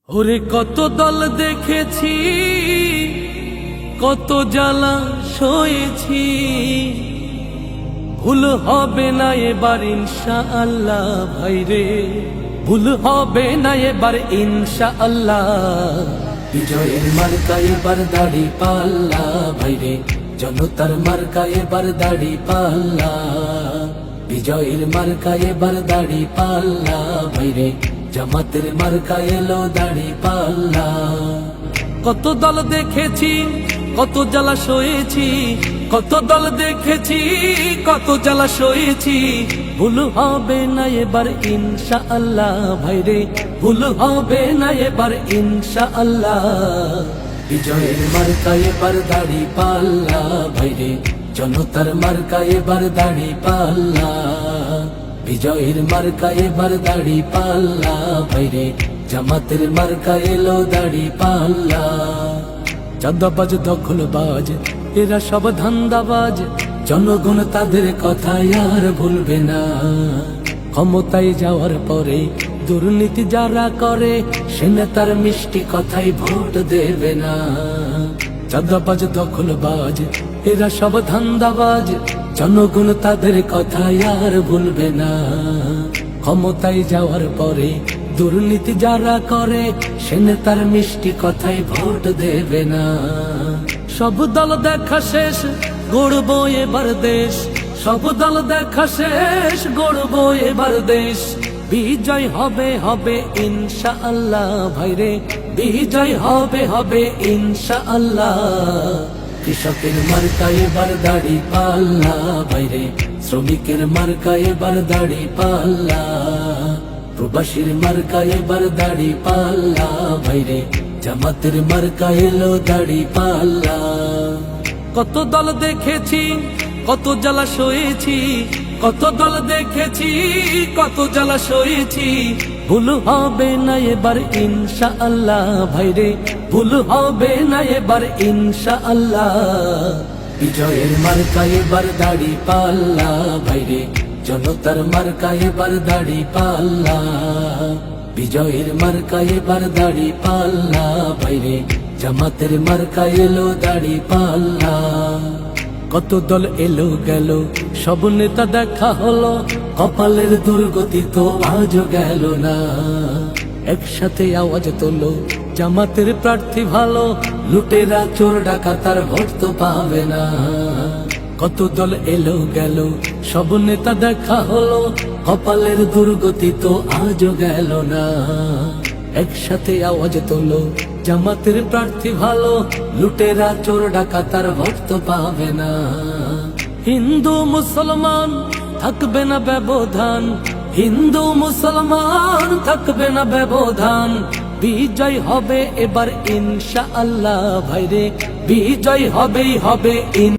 ওরে কত দল দেখেছি, কত জ্বালা সয়েছি, ভুল হবে না এবার ইনশাআল্লাহ ভাইরে, ভুল হবে না এবার ইনশাআল্লাহ। বিজয়ের মার্কা এবার দাড়ি পাল্লা ভাইরে, জনতার মার্কা এবার দাড়ি পাল্লা। বিজয়ের মার্কা এবার দাড়ি পাল্লা ভাইরে, জামাতের মার্কা এলো দাড়ি পাল্লা। কত দল দেখেছি, কত জ্বালা সয়েছি, কত দল দেখেছি, কত জ্বালা সয়েছি, ভুল হবে না এবার ইনশাআল্লাহ ভাইরে, ভুল হবে না এবার ইনশাআল্লাহ। বিজয়ের মার্কা এবার দাড়ি পাল্লা ভাইরে, জনতার মার্কা এবার দাড়ি পাল্লা। বিজয়ের মার্কা এবার দাড়ি পাল্লা ভাইরে, জামাতের মার্কা এলো দাড়ি পাল্লা। চাঁদাবাজ দখলবাজ এরা সব ধান্দাবাজ, জনগণ তাদের কথা আর ভুলবে না। ক্ষমতায় যাওয়ার পরে দুর্নীতি যারা করে, সে নেতার মিষ্টি কথাই ভোট দেবে না। চাঁদাবাজ দখলবাজ এরা সব ধান্দাবাজ, জনগণ তাদের কথা আর ভুলবে না। ক্ষমতায় যাওয়ার পরে দুর্নীতি যারা করে, সে নেতার মিষ্টি কথাই ভোট দেবে না। সব দল দেখা শেষ, গড়ব এবার দেশ, সব দল দেখা শেষ, গড়ব এবার দেশ। বিজয় হবে হবে ইনশাআল্লাহ ভাইরে, বিজয় হবে হবে ইনশাআল্লাহ। কৃষকের মার্কা এবার দাড়ি পাল্লা ভাইরে, শ্রমিকের মার্কা এবার দাড়ি পাল্লা। প্রবাসীর মার্কা এবার দাড়ি পাল্লা ভাইরে, জামাতের মার্কা এলো দাড়ি পাল্লা। কত দল দেখেছি, কত জ্বালা সয়েছি, কত দল দেখেছি, কত জ্বালা সয়েছি, ভুল হবে না এবার ইনশাআল্লাহ ভাইরে, ভুল হবে না এবার ইনশাআল্লাহ। বিজয়ের মার্কা এবার দাড়ি পাল্লা ভাইরে, জনতার মার্কা এবার দাড়ি পাল্লা। বিজয়ের মার্কা এবার দাড়ি পাল্লা ভাইরে, জামাতের মার্কা এলো দাড়ি পাল্লা। কত দল এলো গেল, সব নেতা দেখা হলো, কপালের দুর্গতি তো আজও গেল না। একসাথে আওয়াজ তোলো, জামাতের প্রার্থী ভালো, লুটেরা চোর ডাকাতার ভোট তো পাবে না। কত দল এলো গেল, সব নেতা দেখা হলো, কপালের দুর্গতি তো আজও গেল না। একসাথে আওয়াজ তোলো, জামাতের প্রার্থী ভালো, লুটেরা চোর ডাকাতার ভোট তো পাবে না। হিন্দু মুসলমান থাকবে না ব্যবধান, হিন্দু মুসলমান থাকবে না ব্যবধান। বিজয় হবে এবার ইনশাআল্লাহ ভাইরে, বিজয় হবেই হবে।